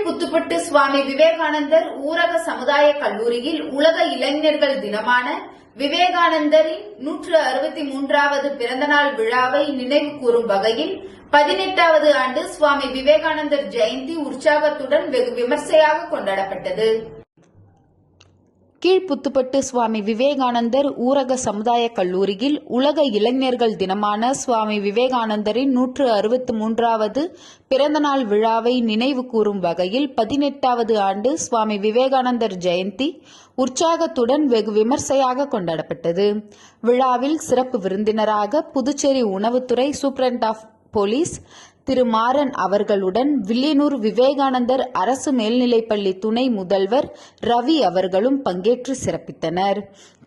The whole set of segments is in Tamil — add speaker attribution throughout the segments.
Speaker 1: கீழ்புத்துப்பட்டு சுவாமி விவேகானந்தர் ஊரக சமுதாய கல்லூரியில் உலக இளைஞர்கள் தினமான விவேகானந்தரின் 163வது பிறந்தநாள் விழாவை நினைவு கூறும் வகையில் 18வது ஆண்டு சுவாமி விவேகானந்தர் ஜெயந்தி உற்சாகத்துடன் வெகு விமர்சையாக கொண்டாடப்பட்டது.
Speaker 2: கீழ்புத்துப்பட்டு சுவாமி விவேகானந்தர் ஊரக சமுதாய கல்லூரியில் உலக இளைஞர்கள் தினமான சுவாமி விவேகானந்தரின் 163வது பிறந்தநாள் விழாவை நினைவு கூறும் வகையில் 18வது ஆண்டு சுவாமி விவேகானந்தர் ஜெயந்தி உற்சாகத்துடன் வெகு விமர்சையாக கொண்டாடப்பட்டது. விழாவில் சிறப்பு விருந்தினராக புதுச்சேரி உணவுத்துறை சூப்பரண்ட் ஆஃப் போலீஸ் திரு மாறன் அவர்களுடன் வில்லியனூர் விவேகானந்தர் அரசு மேல்நிலைப்பள்ளி துணை முதல்வர் ரவி அவர்களும் பங்கேற்று சிறப்பித்தனர்.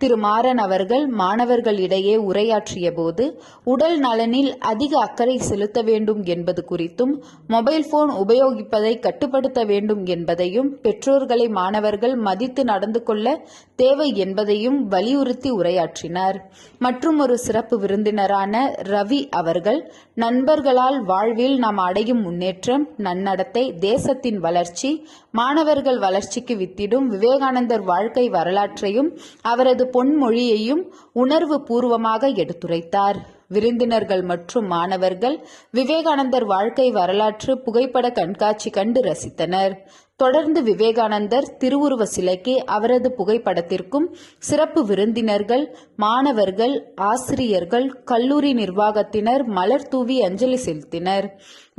Speaker 2: திரு மாறன் அவர்கள் மாணவர்களிடையே உரையாற்றிய போது உடல் நலனில் அதிக அக்கறை செலுத்த வேண்டும் என்பது குறித்தும் மொபைல் போன் உபயோகிப்பதை கட்டுப்படுத்த வேண்டும் என்பதையும் பெற்றோர்களை மாணவர்கள் மதித்து நடந்து கொள்ள தேவை என்பதையும் வலியுறுத்தி உரையாற்றினார். மற்றும் ஒரு சிறப்பு விருந்தினரான ரவி அவர்கள் நண்பர்களால் வாழ்வில் நாம் அடையும் முன்னேற்றம், நன்னடத்தை, தேசத்தின் வளர்ச்சி, மாணவர்கள் வளர்ச்சிக்கு வித்திடும் விவேகானந்தர் வாழ்க்கை வரலாற்றையும் அவரது பொன்மொழியையும் உணர்வு பூர்வமாக எடுத்துரைத்தார். விருந்தினர்கள் மற்றும் மாணவர்கள் விவேகானந்தர் வாழ்க்கை வரலாற்று புகைப்பட கண்காட்சி கண்டு ரசித்தனர். தொடர்ந்து விவேகானந்தர் திருவுருவ சிலைக்கு, அவரது புகைப்படத்திற்கும் சிறப்பு விருந்தினர்கள், மாணவர்கள், ஆசிரியர்கள், கல்லூரி நிர்வாகத்தினர் மலர் தூவி அஞ்சலி செலுத்தினர்.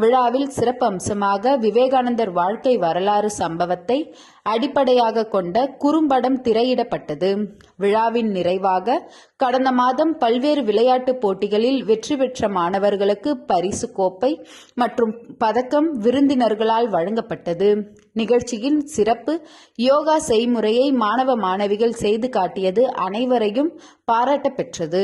Speaker 2: விழாவில் சிறப்பு அம்சமாக விவேகானந்தர் வாழ்க்கை வரலாறு சம்பவத்தை அடிப்படையாக கொண்ட குறும்படம் திரையிடப்பட்டது. விழாவின் நிறைவாக கடந்த மாதம் பல்வேறு விளையாட்டுப் போட்டிகளில் வெற்றி பெற்ற மாணவர்களுக்கு பரிசு கோப்பை மற்றும் பதக்கம் விருந்தினர்களால் வழங்கப்பட்டது. நிகழ்ச்சியின் சிறப்பு யோகா செய்முறையை மாணவ மாணவிகள் செய்து காட்டியது அனைவரையும் பாராட்ட பெற்றது.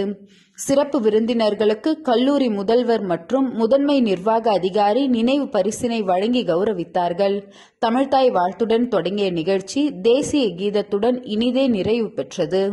Speaker 2: சிறப்பு விருந்தினர்களுக்கு கல்லூரி முதல்வர் மற்றும் முதன்மை நிர்வாக அதிகாரி நினைவு பரிசினை வழங்கி கௌரவித்தார்கள். தமிழ்த்தாய் வாழ்த்துடன் தொடங்கிய நிகழ்ச்சி தேசிய கீதத்துடன் இனிதே நிறைவு பெற்றது.